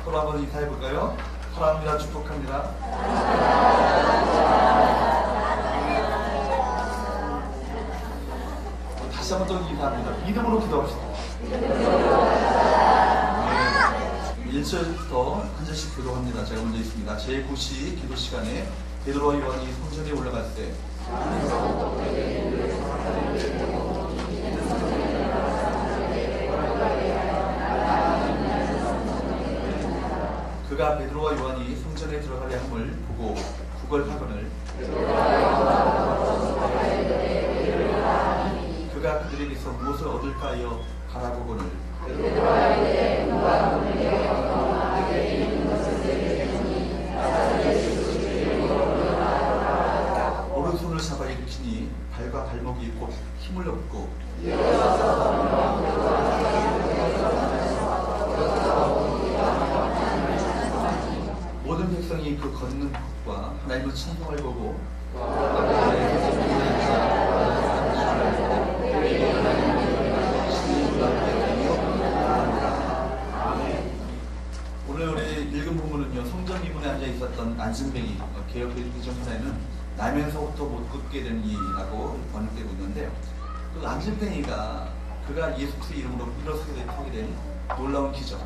서로 한번 인사해볼까요? 사랑합니다. 축복합니다. 다시 한번 또 인사합니다. 믿음으로 기도합시다. 1절부터 한 절씩 기도합니다. 제가 먼저 있습니다. 제9시 기도 시간에 베드로와 요한이 성전에 올라갈 때 그가 베드로와 요한이 성전에 들어가려 함을 보고 구걸하거늘 그가 그들에게서 무엇을 얻을까 하여 바라보거늘 오른손을 잡아 일으키니 발과 발목이 곧 힘을 얻고 모든 백성이 그 걷는 것과 하나님을 찬송할 거고 오늘 우리 읽은 부분은요, 성전 미문에 앉아 있었던 안진뱅이, 개혁 개정판에는 나면서부터 못 걷게 된 이라고 번역되고 있는데요. 그 안진뱅이가 그가 예수 그리스도의 이름으로 일어서게 된 놀라운 기적,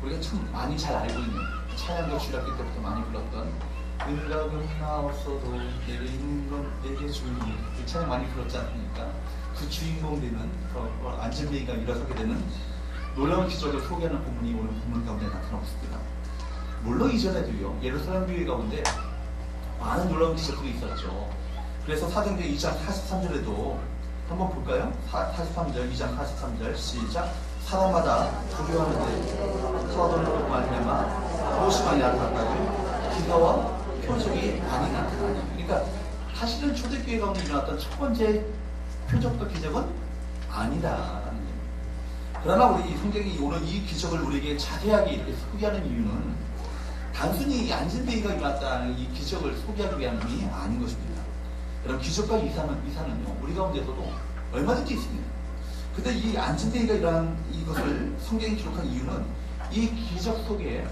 우리가 참 많이 잘 알고 있는 찬양도 주일학교 때부터 많이 불렀던 은각은 나왔어도 내게 있는 건 내게 주니, 이 찬양 많이 불렀지 않습니까? 그 주인공 되는 안진뱅이가 일어서게 되는 놀라운 기적을 소개하는 본문이 오늘 본문 가운데 나타나고 있습니다. 물론 이전에도요, 예루살렘 교회 가운데 많은 놀라운 기적들이 있었죠. 그래서 사도행전 2장 43절에도 한번 볼까요? 43절, 2장 43절 시작. 사람마다 두려워하는데 사도를 말미암아 무엇이 많이 나타났다고요? 기사와 표적이 많이 나타나니. 그러니까 사실은 초대교회 가운데 일어났던 첫 번째 표적과 기적은 아니다라는 얘기입니다. 그러나 우리 성경이 오늘 이 기적을 우리에게 자세하게 이렇게 소개하는 이유는 단순히 안진뱅이가 일어났다는 이 기적을 소개하기 위함이 아닌 것입니다. 여러분, 기적과 이사는요, 우리 가운데서도 얼마든지 있습니다. 근데 이 안진뱅이가 일어난 이것을 성경이 기록한 이유는 이 기적 속에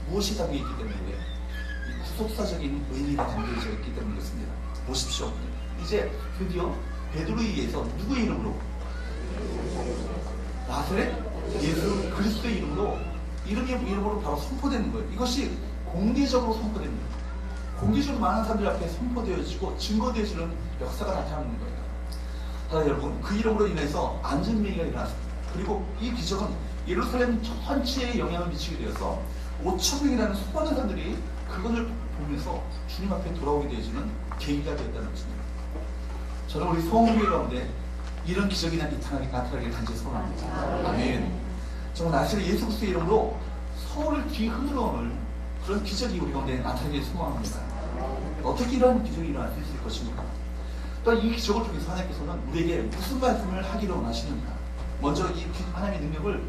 무엇이 담겨있기 때문에, 이 구속사적인 의미가 담겨져 있기 때문이었습니다. 보십시오. 이제 드디어 베드로에 의해서 누구의 이름으로? 나사렛 예수 그리스도의 이름으로 바로 선포되는 거예요. 이것이 공개적으로 선포됩니다. 공개적으로 많은 사람들 앞에 선포되어지고 증거되어지는 역사가 나타나는 거예요. 여러분, 그 이름으로 인해서 안진뱅이가 일어났습니다. 그리고 이 기적은 예루살렘 전체에 영향을 미치게 되어서 5,000명이라는 수많은 사람들이 그것을 보면서 주님 앞에 돌아오게 되어지는 계기가 되었다는 것입니다. 저는 우리 소원교회 가운데 이런 기적이 나타나길 간절히 소원합니다. 아멘. 정말 나사렛 예수 그리스도의 이름으로 서울을 뒤 흔들어오는 그런 기적이 우리 가운데 나타나길 소원합니다. 어떻게 이런 기적이 일어날 수 있을 것입니까? 또 이 기적을 통해서 하나님께서는 우리에게 무슨 말씀을 하기를 원하시는가? 먼저 이 하나님의 능력을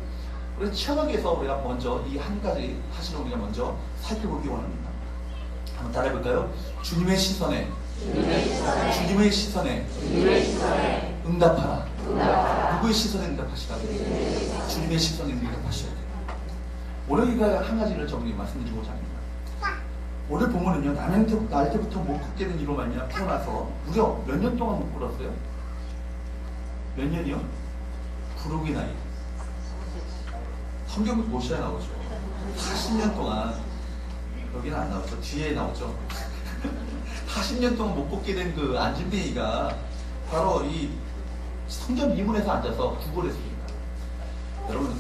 우리가 체험하기 위해서 우리가 먼저 이 한 가지 사실을 우리가 먼저 살펴보기 원합니다. 한번 따라해볼까요? 주님의 시선에 응답하라. 누구의 시선에 응답하시라고? 주님의 시선에 응답하셔야 돼요. 오늘 우리가 한 가지를 정리 말씀드리고자 합니다. 오늘 본문은요, 날 때부터 못 걷게 된 이로 말미암아 태어나서 무려 몇 년 동안 못 걸었어요? 몇 년이요? 부르기 나이. 성경에 모시아 나오죠. 40년 동안, 여기는 안 나오죠. 뒤에 나오죠. 40년 동안 못 걷게 된 그 안진뱅이가 바로 이 성전 미문에서 앉아서 구걸했습니다. 여러분,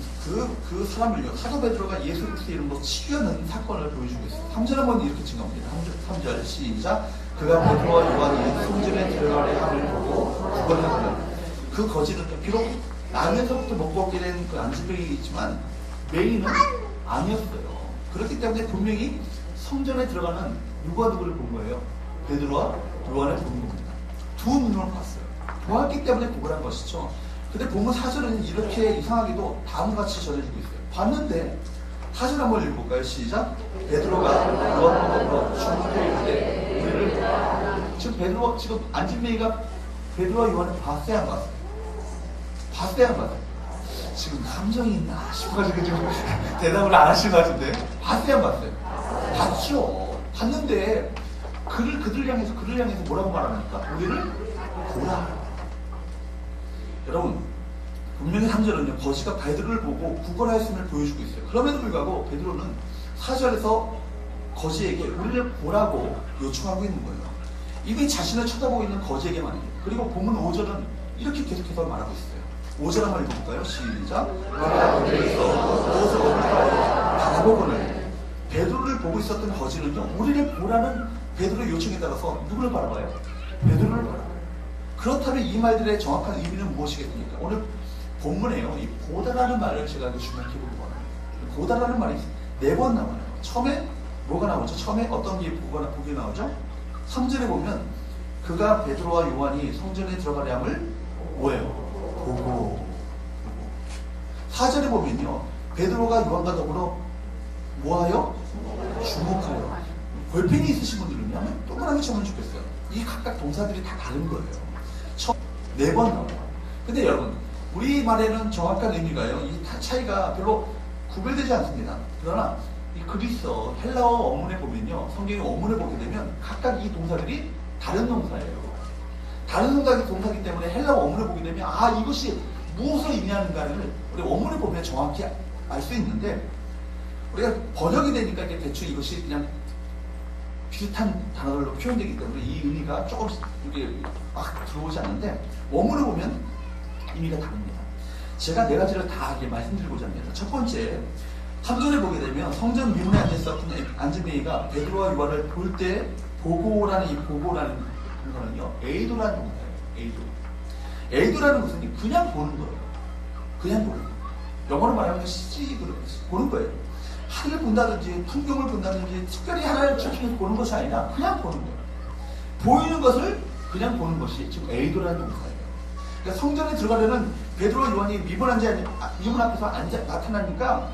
그 사람을요, 사도 베드로가 예수 그리스도의 이름으로 치유하는 사건을 보여주고 있어요. 3절 한번 이렇게 증가합니다. 3절 시작. 그가 베드로와 요한이 성전에 들어가려 함을 보고 구걸하거늘. 그 거지는 비록 나면서부터 못 걷게 된 그 안진뱅이이지만 메인은 아니었어요. 그렇기 때문에 분명히 성전에 들어가는 누구를 본 거예요? 베드로와 요한을 본 겁니다. 두 눈으로 봤어요. 보았기 때문에 구걸한 것이죠. 근데 본문 4절은 이렇게 이상하게도 다음과 같이 전해지고 있어요. 봤는데 4절 한번 읽어볼까요? 시작. 베드로가 요한보고 주문에 이르되 우리를, 지금 안진뱅이가 베드로와 요한을 봤어야 안 봤어요? 봤어야 안 봤어요? 지금 감정이 있나 싶어가지고 지금 대답을 안 하신 것 같은데 봤어요 안 봤어요? 봤죠. 봤는데 그를 향해서 뭐라고 말합니까? 우리를 보라. 여러분 분명히 3절은요 거지가 베드로를 보고 구걸하였음을 보여주고 있어요. 그럼에도 불구하고 베드로는 4절에서 거지에게 우리를 보라고 요청하고 있는 거예요. 이미 자신을 쳐다보고 있는 거지에게 말이에요. 그리고 본문 5절은 이렇게 계속해서 말하고 있어요. 5절 한번 읽어볼까요? 시작. 바라보거늘. 베드로를 보고 있었던 거지는요 우리를 보라는 베드로의 요청에 따라서 누구를 바라봐요? 베드로를 바라봐요. 그렇다면 이 말들의 정확한 의미는 무엇이겠습니까? 오늘 본문에요 이 보다라는 말을 제가 주목해 보기 바랍니다. 보다라는 말이 4번 나와요. 처음에 뭐가 나오죠? 처음에 어떤 게 보기 나오죠? 3절에 보면 그가 베드로와 요한이 성전에 들어가려함을 뭐예요? 보고. 4절에 보면요 베드로가 요한과 더불어 뭐하여? 주목하여. 볼펜이 있으신 분들은요 한번 동그라미 쳐면 좋겠어요. 이 각각 동사들이 다 다른 거예요. 4번 나와요. 근데 여러분 우리말에는 정확한 의미가요 이 차이가 별로 구별되지 않습니다. 그러나 이 그리스어 헬라어 원문에 보면요 성경의 원문을 보게 되면 각각 이 동사들이 다른 동사예요. 다른 동사이기 때문에 헬라어 원문을 보게 되면 이것이 무엇을 의미하는가를 우리 원문을 보면 정확히 알 수 있는데 우리가 번역이 되니까 이게 대충 이것이 그냥 비슷한 단어로 표현되기 때문에 이 의미가 조금씩 이게 막 들어오지 않는데 원문을 보면 의미가 다릅니다. 제가 4가지를 다 말씀드리고자 합니다. 첫 번째 3절에 보게 되면 성전 미문에 앉아있었던 안즈메이가 베드로와 요한을 볼 때 보고라는 이 보고라는 동사는요 에이도라는 동사예요. 에이도라는 것은 그냥 보는 거예요. 그냥 보는 거예요. 영어로 말하면 CG 보는 거예요. 하늘을 본다든지 풍경을 본다든지 특별히 하나를 집중해서 보는 것이 아니라 그냥 보는 거예요. 보이는 것을 그냥 보는 것이 지금 에이도라는 동사예요. 그러니까 성전에 들어가려는 베드로와 요한이 미문 앞에서 나타나니까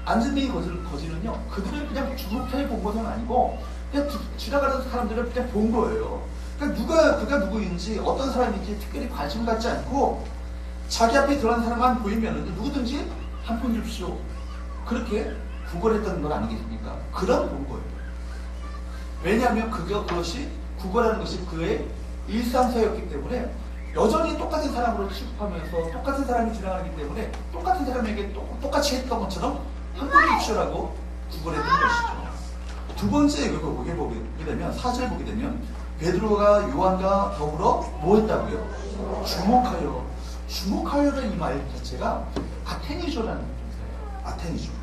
안즈메이 거지는요 그들을 그냥 주목해 본 것은 아니고 그냥 지나가는 사람들을 그냥 본 거예요. 그러니까 그가 누구인지 어떤 사람인지 특별히 관심 갖지 않고 자기 앞에 들어간 사람만 보이면 누구든지 한 푼 줍시오 그렇게 구걸했던 건 아니겠습니까? 그런 본 거예요. 왜냐하면 그것이 구걸하는 것이 그의 일상서였기 때문에 여전히 똑같은 사람으로 취급하면서 똑같은 사람이 지나가기 때문에 똑같은 사람에게 똑같이 했던 것처럼 한 푼 줍시오라고 구걸했던 것이죠. 두 번째 이걸 보게 되면 4절 보게 되면 베드로가 요한과 더불어 뭐 했다고요? 주목하여라는 이 말 자체가 아테니조라는 동사예요. 아테니조.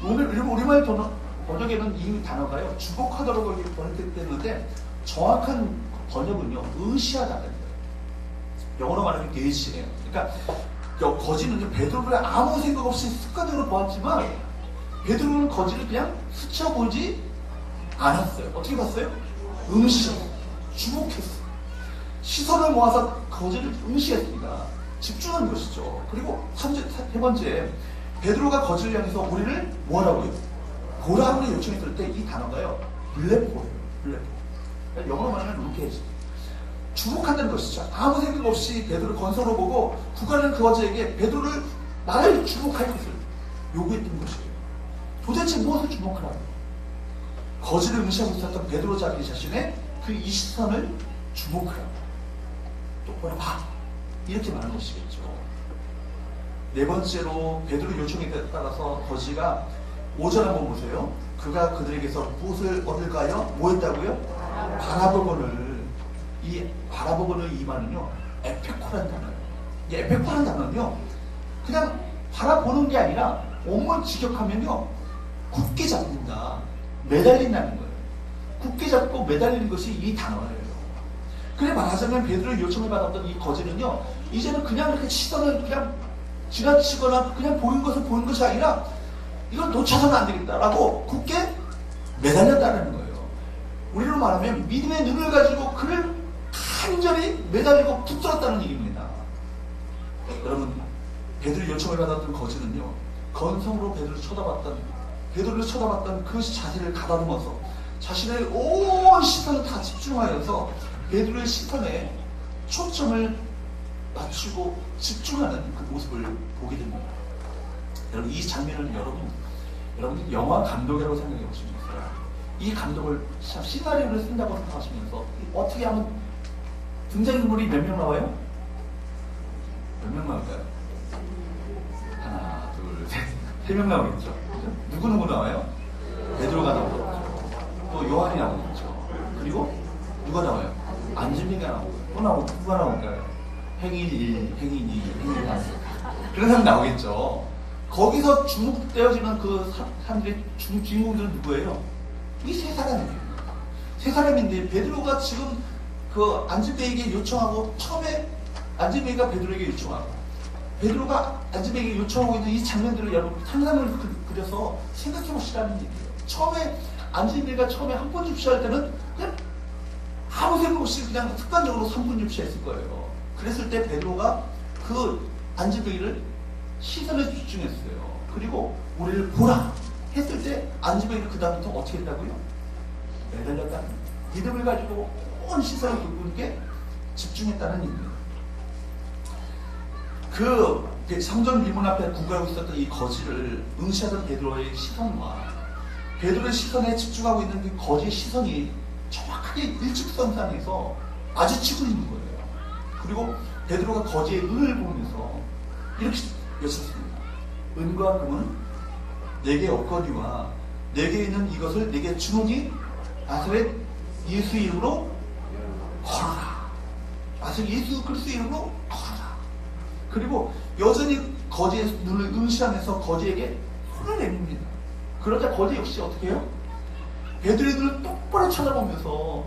우리말 번역에는 이 단어가요 주목하도록 번역됐는데 정확한 번역은요 의시하다는 거예요. 영어로 말하면 게이시예요. 그러니까 거지는요 베드로를 아무 생각 없이 습관적으로 보았지만 베드로는 거지를 그냥 스쳐보지 않았어요. 어떻게 봤어요? 주목했어요. 시선을 모아서 거지를 응시했습니다. 집중한 것이죠. 그리고 세 번째 베드로가 거지를 향해서 우리를 뭐라고요? 보라고 요청했을 때 이 단어가요 블레포예요. 블레포. 그러니까 영어로 말하면 루케지. 주목한다는 것이죠. 아무 생각 없이 베드로를 건설로 보고 구걸하는 그 거지에게 베드로를 나를 주목할 것을 요구했던 것이에요. 도대체 무엇을 주목하라고? 거지를 응시하고 있었던 베드로 자신의 그 이 시선을 주목하라고. 똑바로 봐. 이렇게 말하는 것이겠죠. 네 번째로 베드로 요청에 따라서 거지가 5절 한번 보세요. 그가 그들에게서 무엇을 얻을까요? 뭐 했다고요? 바라보거늘. 이 바라보거늘 이 말은요 에페코라는 단어예요. 이 에페코라는 단어는요 그냥 바라보는 게 아니라 온몸 직역하면요 굳게 잡는다, 매달린다는 거예요. 굳게 잡고 매달리는 것이 이 단어예요. 그래 말하자면 베드로의 요청을 받았던 이 거지는요 이제는 그냥 이렇게 시선을 그냥 지나치거나 그냥 보는 것이 아니라 이건 놓쳐서는 안 되겠다라고 굳게 매달렸다는 거예요. 우리로 말하면 믿음의 눈을 가지고 그를 간절히 매달리고 붙들었다는 얘기입니다. 여러분 베드로의 요청을 받았던 거지는요 건성으로 베드로를 쳐다봤던 그 자세를 가다듬어서 자신의 온 시선을 다 집중하여서 베드로의 시선에 초점을 맞추고 집중하는 그 모습을 보게 됩니다. 여러분 이 장면을 여러분 영화 감독이라고 생각해 보시면서 이 감독을 참 시나리오를 쓴다고 생각하시면서 어떻게 하면 등장인물이 몇 명 나와요? 몇 명 나올까요? 하나, 둘, 셋, 3명 나오겠죠. 누구 나와요? 베드로가 나오겠죠. 또 요한이 나오겠죠. 그리고 누가 나와요? 안진뱅이가 나오고 또 나오고 누가 나올까요? 행인 1, 행인 2, 행인 3 그런 사람 나오겠죠. 거기서 주목되어지는 그 사람들의 주인공들은 누구예요? 이 세 사람이에요. 세 사람인데 베드로가 지금 그 안진뱅이에게 요청하고 처음에 안진뱅이가 베드로에게 요청하고 베드로가 안진뱅이에게 요청하고 있는 이 장면들을 여러분 상상을 그려서 생각해 보시라는 얘기예요. 처음에 안진뱅이가 처음에 한 번 줍시할 때는 그냥 아무 생각 없이 그냥 습관적으로 3분 줍시했을 거예요. 그랬을 때 베드로가 그 안진뱅이를 시선에 집중했어요. 그리고 우리를 보라 했을 때 안진뱅이를 그 다음부터 어떻게 했다고요? 매달렸다는 믿음을 가지고 온 시선을 그분께 집중했다는 의미예요. 그 성전 미문 앞에 구걸하고 있었던 이 거지를 응시하던 베드로의 시선과 베드로의 시선에 집중하고 있는 그 거지의 시선이 정확하게 일직선상에서 마주치고 있는 거예요. 그리고 베드로가 거지의 은을 보면서 이렇게 외쳤습니다. 은과 금은 내게 없거니와 내게 있는 이것을 내게 주노니 나사렛 예수 이름으로 걸어라. 나사렛 예수 그리스도 이름으로 걸어라. 그리고 여전히 거지의 눈을 응시하면서 거지에게 손을 내밉니다. 그러자 거지 역시 어떻게 해요? 베드로의 눈을 똑바로 쳐다보면서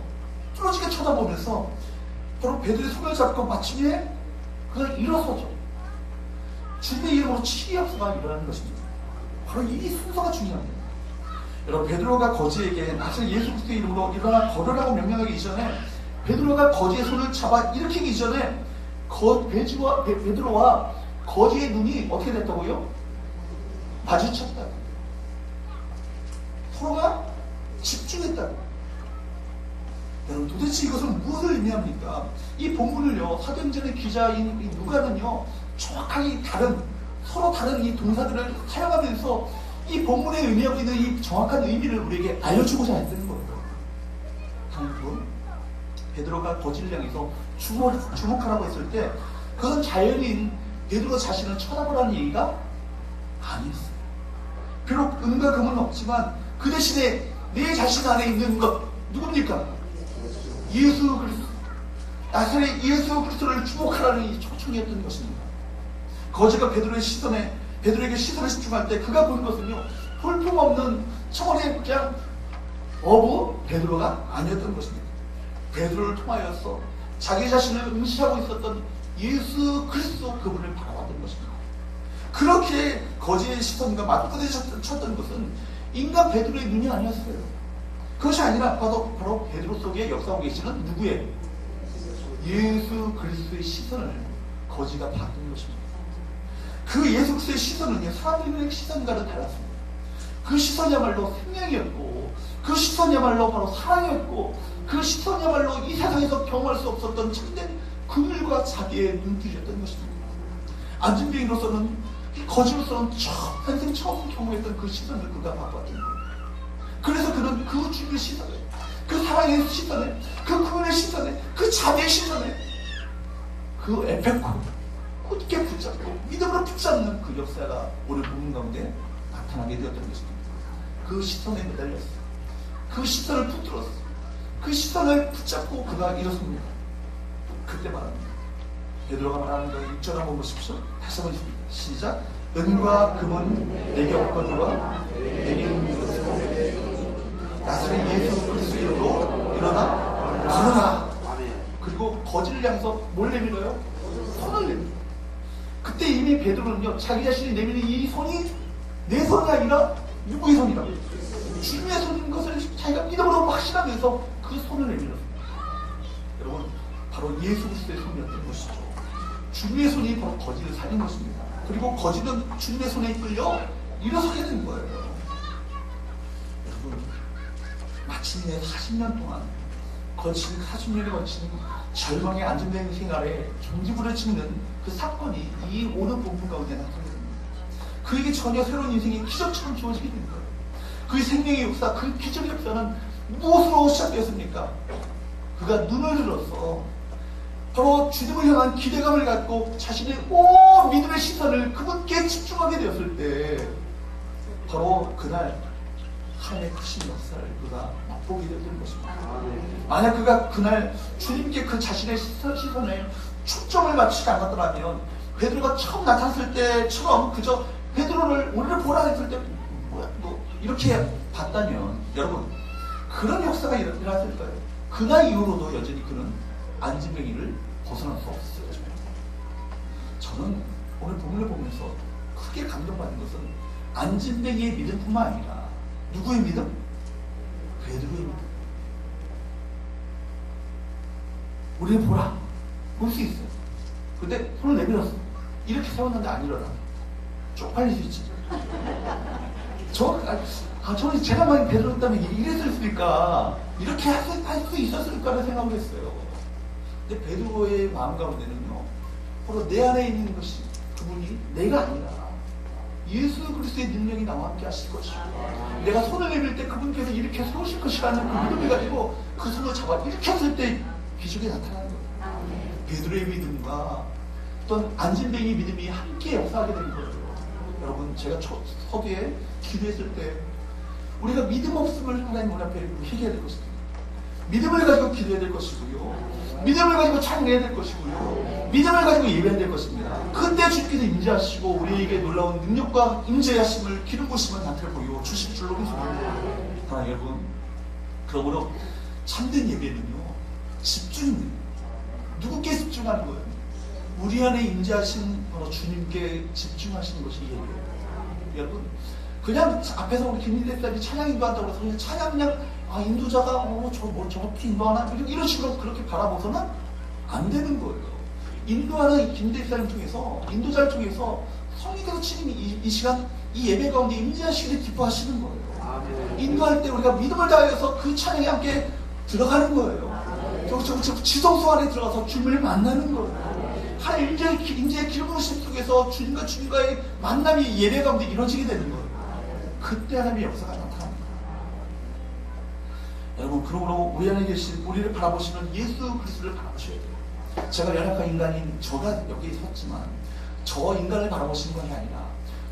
뚫어지게 쳐다보면서 바로 베드로의 손을 잡고 마침내 그걸 일어서죠. 주님의 이름으로 치유 역사가 일어나는 것입니다. 바로 이 순서가 중요합니다. 여러분 베드로가 거지에게 나사렛 예수 그리스도의 이름으로 일어나 걸으라고 명령하기 이전에 베드로가 거지의 손을 잡아 일으키기 이전에 베드로와 거지의 눈이 어떻게 됐다고요? 마주쳤다고. 서로가 집중했다고. 여러분 도대체 이것은 무엇을 의미합니까? 이 본문을요 사도행전의 기자인 이 누가는요 정확하게 서로 다른 이 동사들을 사용하면서 이 본문에 의미하고 있는 이 정확한 의미를 우리에게 알려주고자 했던 거예요. 한분 베드로가 거지를 향해서 주목하라고 했을 때 그건 자연인 베드로 자신을 쳐다보라는 얘기가 아니었어요. 비록 은과 금은 없지만 그 대신에 내 자신 안에 있는 것 누굽니까? 예수 그리스도. 나사렛 예수 그리스도를 주목하라는 이 초청이었던 것입니다. 거지가 베드로에게 시선을 집중할 때 그가 보는 것은요 볼품없는 청원의 그냥 어부 베드로가 아니었던 것입니다. 베드로를 통하여서 자기 자신을 응시하고 있었던 예수 그리스도 그분을 바라봤던 것입니다. 그렇게 거지의 시선과 맞부딪혔던 것은 인간 베드로의 눈이 아니었어요. 그것이 아니라 바로 베드로 속에 역사하고 계시는 누구의? 예수 그리스도의 시선을 거지가 받은 것입니다. 그 예수 그리스도의 시선은요 사람들의 시선과는 달랐습니다. 그 시선이야말로 생명이었고 그 시선이야말로 바로 사랑이었고 그 시선이야말로 이 세상에서 경험할 수 없었던 참된 그늘과 자기의 눈길이었던 것입니다. 안진뱅이로서는 거지로서는 평생 처음 경험했던 그 시선을 그가 바꿨던 거예요. 그래서 그는 그 주님의 시선에 그 사랑의 시선에 그 그늘의 시선에 그 자비의 시선에 그 에펙코 굳게 붙잡고 믿음으로 붙잡는 그 역사가 오늘 본문 가운데 나타나게 되었던 것입니다. 그 시선에 매달렸어요. 그 시선을 붙들었어요. 그 시선을 붙잡고 그가 일어섭니다. 그때 말합니다. 베드로가 말하는 거 6절 한번 보십시오. 다시 한번 시작. 은과 금은 내게 없거니와 내게 있는 것은 나사렛 예수 그리스도 이름으로 일어나 걸어라. 그리고 거지를 향해서 뭘 내밀어요? 손을 내밀어요. 그때 이미 베드로는요 자기 자신이 내미는 이 손이 내 손이 아니라 누구의 손이라고 주님의 손인 것을 자기가 믿음으로 확신하면서 그 손을 내밀었습니다. 여러분 바로 예수 그리스도의 손이었던 것이죠. 주님의 손이 바로 거지를 살린 것입니다. 그리고 거지는 주님의 손에 이끌려 일어서게 된 거예요. 여러분 마침내 40년 동안 거친 40년에 거친 절망의 안전된 생활에 종지부를 찍는 그 사건이 이 오늘 본문 가운데 나타납니다. 그 그에게 전혀 새로운 인생이 기적처럼 주어지게 된 거예요. 그의 생명의 역사, 그 기적의 역사는 무엇으로 시작되었습니까? 그가 눈을 들어서 바로 주님을 향한 기대감을 갖고 자신의 온 믿음의 시선을 그분께 집중하게 되었을 때 바로 그날 하나님의 크신 역사를 그가 맛보게 되는 것입니다. 만약 그가 그날 주님께 그 자신의 시선에 초점을 맞추지 않았더라면 베드로가 처음 나타났을 때처럼 그저 베드로를 우리를 보라 했을 때 뭐야 뭐 이렇게 봤다면 여러분 그런 역사가 일어났을 거예요. 그날 이후로도 여전히 그는 안진뱅이를 벗어날 수 없었어요. 저는 오늘 본문을 보면서 크게 감동받는 것은 안진뱅이의 믿음뿐만 아니라 누구의 믿음? 베드로의 믿음. 우리를 보라. 볼 수 있어요. 근데 손을 내밀었어. 이렇게 세웠는데 안 일어나. 쪽팔릴 수 있지. 저는 제가 만약 베드로였다면 이랬을까? 이렇게 할 수 있었을까라는 생각을 했어요. 근데 베드로의 마음 가운데는요, 바로 내 안에 있는 것이 그분이 내가 아니라 예수 그리스도의 능력이 나와 함께 하실 것이고 내가 손을 내밀 때 그분께서 이렇게 세우실 것이라는 그 믿음을 가지고 그 손을 잡아 이렇게 했을 때 기적이 나타나는 거예요. 베드로의 믿음과 어떤 안진뱅이 믿음이 함께 역사하게 된 거예요. 여러분 제가 서두에 기도했을 때 우리가 믿음 없음을 하나님 앞에 회개해야 될 것입니다. 믿음을 가지고 기도해야 될 것이고요. 믿음을 가지고 찬양해야 될 것이고요. 믿음을 가지고 예배해야 될 것입니다. 그때 주께서 임재하시고 우리에게 놀라운 능력과 임재하심을 기름 부으심을 나타내 보여 주실 줄로 믿습니다. 사랑하는 여러분, 그러므로 참된 예배는요 집중입니다. 누구께 집중하는 거예요? 우리 안에 임재하신 바로 주님께 집중하시는 것이 예배예요. 여러분 그냥 앞에서 우리 김민대사님이 찬양 인도한다고 해서 그냥 찬양 그냥 인도자가 저렇게 인도하나 이런 식으로 그렇게 바라보서는 안 되는 거예요. 인도하는 김대사님 통해서 인도자를 통해서 성령께서 주님이 이 시간 이 예배 가운데 임재하시기를 기뻐하시는 거예요. 인도할 때 우리가 믿음을 다해서 그 찬양에 함께 들어가는 거예요. 저 지성소 안에 들어가서 주님을 만나는 거예요. 하나님 임재의 기름 부으심 속에서 주님과의 만남이 예배 가운데 이루어지게 되는 거예요. 그때 하나님의 역사가 나타납니다. 여러분 그러므로 우리 안에 계신 우리를 바라보시는 예수 그리스도를 바라보셔야 돼요. 제가 연약한 인간인 저가 여기 섰지만 저 인간을 바라보시는 것이 아니라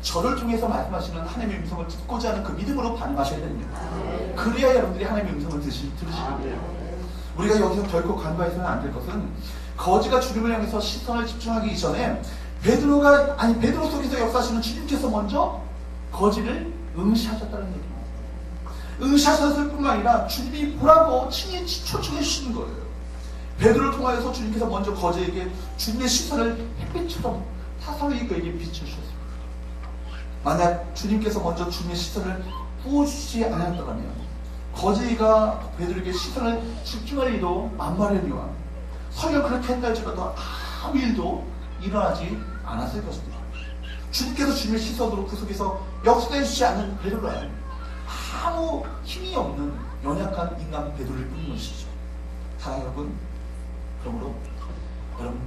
저를 통해서 말씀하시는 하나님의 음성을 듣고자 하는 그 믿음으로 반응하셔야 됩니다. 그래야 여러분들이 하나님의 음성을 들으시고 우리가 여기서 결코 간과해서는 안 될 것은 거지가 주님을 향해서 시선을 집중하기 이전에 베드로 속에서 역사하시는 주님께서 먼저 거지를 응시하셨다는 얘기입니다. 응시하셨을 뿐만 아니라 주님이 보라고 친히 초청해 주시는 거예요. 베드로를 통하여서 주님께서 먼저 거지에게 주님의 시선을 햇빛처럼 타사히 그에게 비춰주셨습니다. 만약 주님께서 먼저 주님의 시선을 부어주시지 않았더라면 거지가 베드로에게 시선을 집중할 일도 만발하니와 설령 그렇게 했다 할지라도 아무 일도 일어나지 않았을 것입니다. 주님께서 주님의 시선으로 그 속에서 역사해 주지 않는 베드로는 아무 힘이 없는 연약한 인간 베드로일 뿐인 것이죠. 사랑하는 여러분, 그러므로 여러분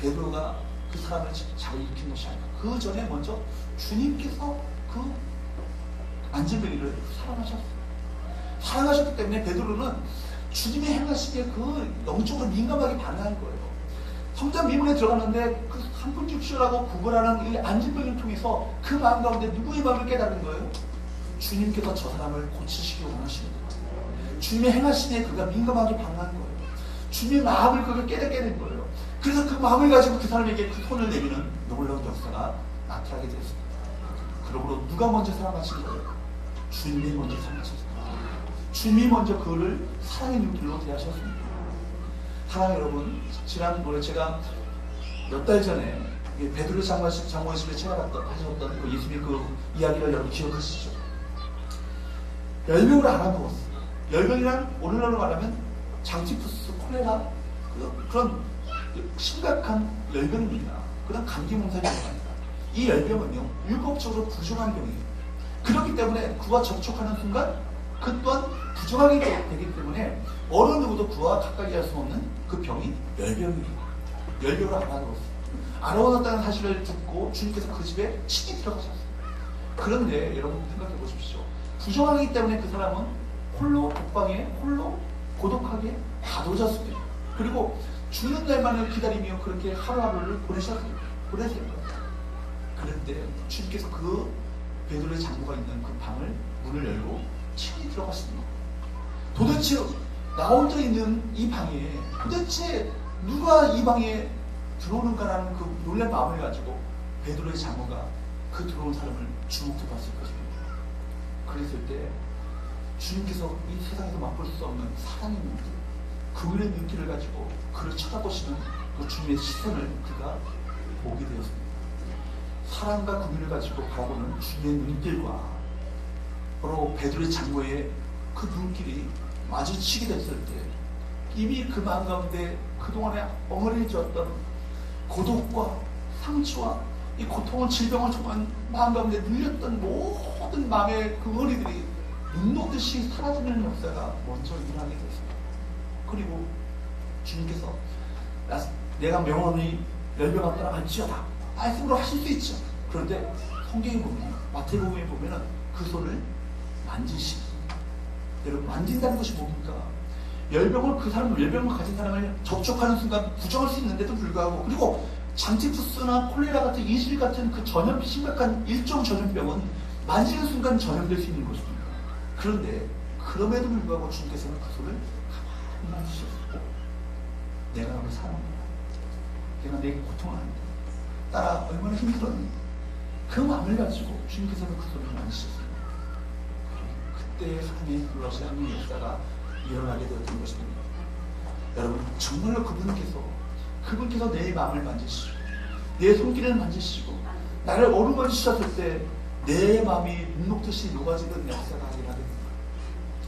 베드로가 그 사람을 잘 일으킨 것이 아니라 그 전에 먼저 주님께서 그 안진뱅이를 사랑하셨기 때문에 베드로는 주님의 행하시기에 그 영적으로 민감하게 반응한 거예요. 성전 미문에 들어갔는데 그 한푼죽쇼라고 구걸하는 이 안진뱅이를 통해서 그 마음 가운데 누구의 마음을 깨달은 거예요? 주님께서 저 사람을 고치시기 원하시는 거예요. 주님의 행하시기에 그가 민감하게 반응한 거예요. 주님의 마음을 그가 깨닫게 된 거예요. 그래서 그 마음을 가지고 그 사람에게 그 손을 내미는 놀라운 역사가 나타나게 되었습니다. 그러므로 누가 먼저 사랑하신 거예요? 주님이 먼저 사랑하셨습니다. 주님이 먼저 그를 사랑의 눈길로 대하셨습니다. 사랑하는 여러분, 지난번에 제가 몇 달 전에 베드로 장모님을 찾아가셨던 그 예수님의 그 이야기를 여러분 기억하시죠? 열병을 알아먹었어요. 열병이란 오늘날로 말하면 장티푸스, 콜레라 그런 심각한 열병입니다. 그런 감기 몸살이 아닙니다. 이 열병은요 율법적으로 부정한 병이에요. 그렇기 때문에 그와 접촉하는 순간 그 또한 부정하게 되기 때문에 어느 누구도 그와 가까이 할 수 없는 그 병이 열병입니다. 열병을 알아먹었어요. 알아왔다는 사실을 듣고 주님께서 그 집에 친히 들어가셨어요. 그런데 여러분 생각해 보십시오. 부정하기 때문에 그 사람은 홀로 독방에 홀로 고독하게 가둬졌습니다. 그리고 죽는 날만을 기다리며 그렇게 하루하루를 보내세요. 그런데 주님께서 그 베드로의 장부가 있는 그 방을 문을 열고 친히 들어갔습니다. 도대체 나 혼자 있는 이 방에 도대체 누가 이 방에 들어오는가라는 그 놀란 마음을 가지고 베드로의 장모가 그 들어온 사람을 주목해 봤을 것입니다. 그랬을 때 주님께서 이 세상에서 맛볼 수 없는 사랑의 눈길, 그분의 눈길을 가지고 그를 쳐다보시는 그 주님의 시선을 그가 보게 되었습니다. 사랑과 긍휼을 가지고 바라보는 주님의 눈길과 바로 베드로의 장모의 그 눈길이 마주치게 됐을 때 이미 그 마음 가운데 그동안에 엉어리졌던 고독과 상처와 이 고통을 질병을 정말 마음 가운데 눌렸던 모든 마음의 그 어리들이 눈 녹듯이 사라지는 역사가 먼저 일어나게 됐습니다. 그리고 주님께서 내가 명함이 열병한 떠나갈지어다 말씀으로 하실 수 있죠. 그런데 성경에 보면 마태복음에 보면 그 손을 만지시고, 여러분 만진다는 것이 뭡니까? 열병을 가진 사람을 접촉하는 순간 부정할 수 있는데도 불구하고, 그리고 장티푸스나 콜레라 같은 이실 같은 그 심각한 일종 전염병은 만지는 순간 전염될 수 있는 것입니다. 그런데 그럼에도 불구하고 주님께서는 그 손을 가만히 만지셨고, 내가 너를 사랑한다, 내가 내게 고통을 한다, 따라 얼마나 힘들었니? 그 마음을 가지고 주님께서는 그 손을 만지셨습니다. 그때 하나님의 놀라신 하나님의 역사가 일어나게 되었던 것입니다. 여러분 정말로 그분께서 내 마음을 만지시고 내 손길을 만지시고 나를 어루만지셨을 때 내 마음이 눈 녹듯이 녹아지는 역사가 일어나게 됩니다.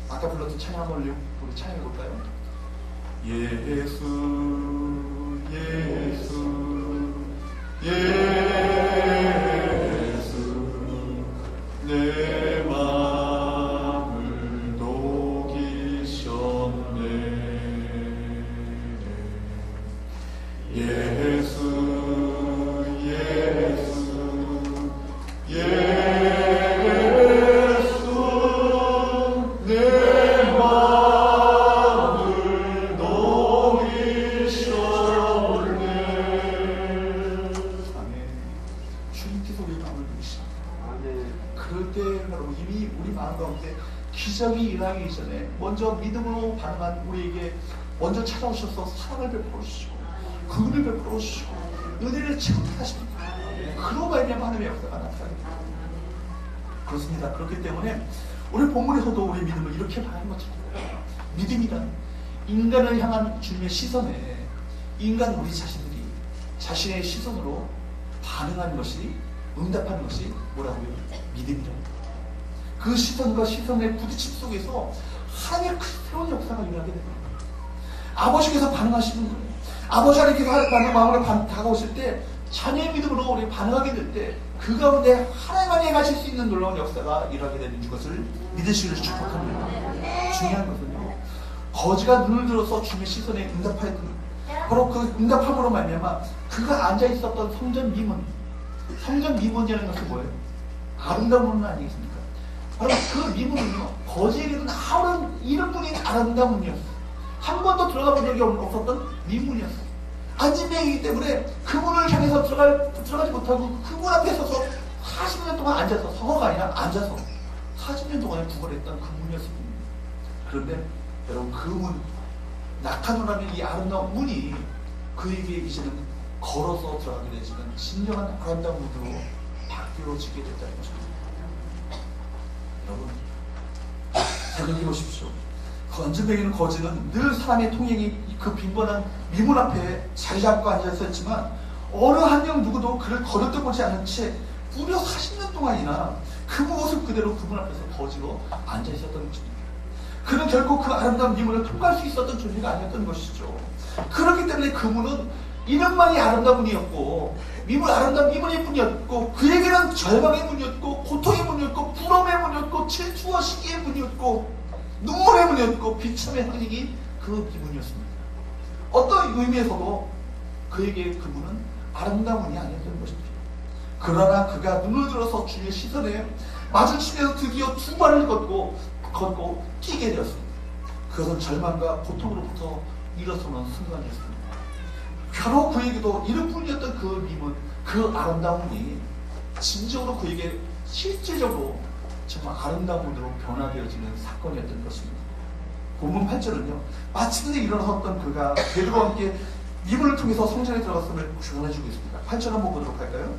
아까 불렀던 찬양 한번 우리 찬양해 볼까요? 예수 예수 예수 내 마음을 녹이셨네. 예수 예수 예수 내 마음을 녹이셨네. 아멘. 주님께서 우리 마음을 녹이십니다. 그럴 때 여러분 이미 우리 마음 가운데 기적이 일어나기 전에 먼저 믿음으로 반응한 우리에게 먼저 찾아오셔서 사랑을 베풀어 주시고 긍휼을 베풀어 주시고 은혜를 체험하십니다. 그로 말미암아 하나님의 역사가 나타나게 됩니다. 그렇습니다. 그렇기 때문에 오늘 본문에서도 우리 믿음을 이렇게 말하는 것처럼 믿음이란 인간을 향한 주님의 시선에 인간 우리 자신들이 자신의 시선으로 반응하는 것이, 응답하는 것이 뭐라고요? 믿음이랍니다. 그 시선과 시선의 부딪힘 속에서 하나님의 큰 새로운 역사가 일어나게 됩니다. 아버지께서 반응하시는 거예요. 아버지 하나님께서 마음으로 다가오실 때 자녀의 믿음으로 우리 반응하게 될 때 그 가운데 하나님만이 행하실 수 있는 놀라운 역사가 일어나게 되는 것을 믿으시기를 축복합니다. 중요한 것은요, 거지가 눈을 들어서 주님의 시선에 응답하였던 바로 그 응답함으로 말미암아 그가 앉아있었던 성전 미문이라는 것은 뭐예요? 아름다운 문은 아니겠습니까? 바로 그 미문은요, 거지에게는 아무런 이름뿐인 아름다운 문이었어요. 한 번도 들어가 본 적이 없었던 미문이었어요. 안진뱅이기 때문에 그 문을 향해서 들어가지 못하고 그 문 앞에 서서 40년 동안 앉아서, 서거가 아니라 앉아서 40년 동안에 구걸했던 그 문이었습니다. 그런데 여러분 그 문, 낙하노라는 이 아름다운 문이 그에게 이제는 걸어서 들어가게 되지는 진정한 아름다운 문으로 바뀌어지게 됐다는 것입니다. 여러분 생각해 보십시오. 안진뱅이는 거지는 늘 사람의 통행이 그 빈번한 미문 앞에 자리 잡고 앉아있었지만 어느 한 명 누구도 그를 거들떠보지 않은 채 무려 40년 동안이나 그 모습 그대로 그문 앞에서 거지로 앉아있었던 것입니다. 그는 결코 그 아름다운 미문을 통과할 수 있었던 존재가 아니었던 것이죠. 그렇기 때문에 그 문은 이름만이 아름다운 문이었고, 아름다운 미문의 문이었고, 그에게는 절망의 문이었고, 고통의 문이었고, 부러움의 문이었고, 질투와 시기의 문이었고, 눈물의 문이었고, 비참의 흔익이 그 기분이었습니다. 어떤 의미에서도 그에게 그 문은 아름다운 운이 아니었던 것입니다. 그러나 그가 눈을 들어서 주의 시선에 마주치면서 드디어 두 발을 걷고 뛰게 되었습니다. 그것은 절망과 고통으로부터 일어서는 순간이었습니다. 겨우 그에게도 이름뿐이었던 그 밈은, 그 아름다움이 진정으로 그에게 실질적으로 정말 아름다운 문으로 변화되어지는 사건이었던 것입니다. 본문 8절은요, 마침내 일어섰던 그가 베드로와 함께 밈을 통해서 성전에 들어갔음을 주관해주고 있습니다. 8절 한번 보도록 할까요?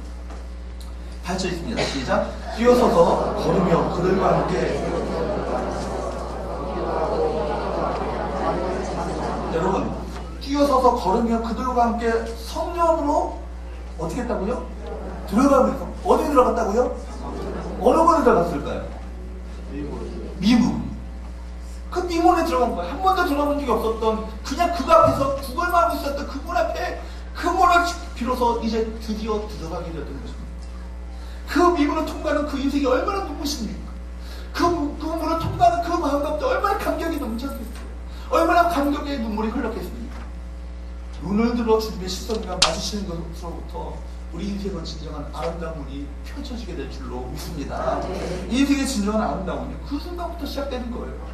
8절 있습니다. 시작. 뛰어서서 걸으며 그들과 함께. 여러분, 뛰어서서 걸으며 그들과 함께 성령으로 어떻게 했다고요? 들어가면서. 어디 들어갔다고요? 어느 번에 들어갔을까요? 미문. 그 미문에 들어간 거예요. 한 번도 들어본 적이 없었던, 그냥 그 앞에서 구걸만 하고 있었던 그 문 앞에, 그 문을 비로소 이제 드디어 들어가게 되었던 것입니다. 그 미문을 통과하는 그 인생이 얼마나 눈부십니까? 그 문을 통과하는 그 마음 가운데 얼마나 감격이 넘쳤겠어요? 얼마나 감격의 눈물이 흘렀겠습니까? 눈을 들어 주님의 시선과 마주치는 것으로부터 우리 인생은 진정한 아름다운 문이 펼쳐지게 될 줄로 믿습니다. 인생의 진정한 아름다움은 그 순간부터 시작되는 거예요.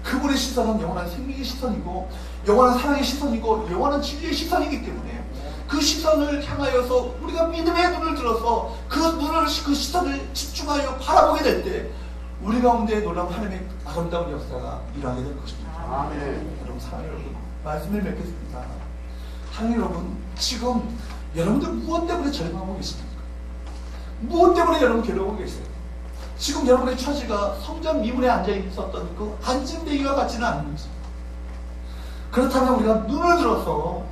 그분의 시선은 영원한 생명의 시선이고, 영원한 사랑의 시선이고, 영원한 진리의 시선이기 때문에 그 시선을 향하여서 우리가 믿음의 눈을 들어서 그 시선을 집중하여 바라보게 될 때 우리 가운데 놀라운 하나님의 아름다운 역사가 일어나게 될 것입니다. 아멘. 여러분, 사랑하는 여러분, 말씀을 맺겠습니다. 하나님 여러분, 지금 여러분들 무엇 때문에 절망하고 계십니까? 무엇 때문에 여러분 괴로워하고 계세요? 지금 여러분의 처지가 성전 미문에 앉아 있었던 그 안진뱅이와 같지는 않은지, 그렇다면 우리가 눈을 들어서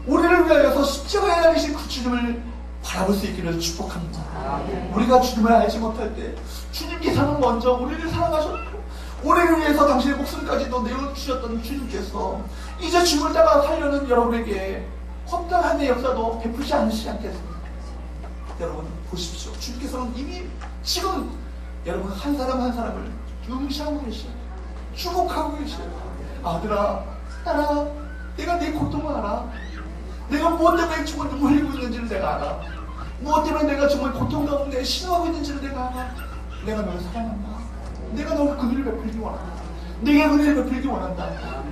우리를 위하여서 십자가에 달리신 그 주님을 바라볼 수 있기를 축복합니다. 우리가 주님을 알지 못할 때 주님께서는 먼저 우리를 사랑하셨고, 우리를 위해서 당신의 목숨까지도 내어주셨던 주님께서 이제 죽을 때가 살려는 여러분에게 헛당함의 역사도 베푸지 않으시지 않겠습니까? 여러분 보십시오. 주님께서는 이미 지금 여러분 한 사람 한 사람을 응시하고 계셔요. 주목하고 계셔요. 아들아, 딸아, 내가 네 고통을 알아. 내가 무엇 때문에 정말 눈물 흘리고 있는지를 내가 알아. 무엇 때문에 내가 정말 고통 가운데 신호하고 있는지를 내가 알아. 내가 너를 사랑한다. 내가 너를 그늘을 베풀기 원한다. 내게 은혜를 베풀기 원한다.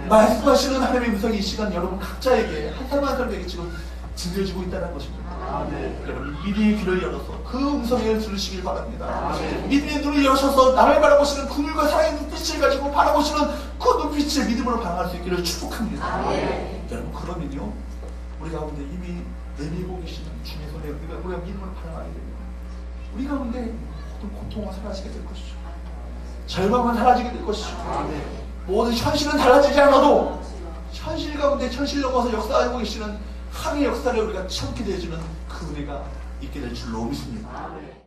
말씀하시는 하나님의 음성이 이 시간 여러분 각자에게, 한 사람 한 사람에게 지금 들려지고 있다는 것입니다. 여러분 믿음의 귀를 열어서 그 음성을 들으시길 바랍니다. 믿음의 눈을 열어서 나를 바라보시는 그늘과 사랑의 눈빛을 가지고 바라보시는 그 눈빛을 믿음으로 반응할 수 있기를 축복합니다. 여러분, 그러면요 우리 가운데 이미 내밀고 계시는 주님의 손에 우리가 믿음으로 반응하게 됩니다. 우리 가운데 모든 고통은 사라지게 될 것이죠. 절망은 사라지게 될 것이죠. 모든 현실은 달라지지 않아도 현실 가운데 현실 넘어서 역사하고 계시는 하나님의 역사를 우리가 참게 되어주는 그 은혜가 있게 될 줄로 믿습니다.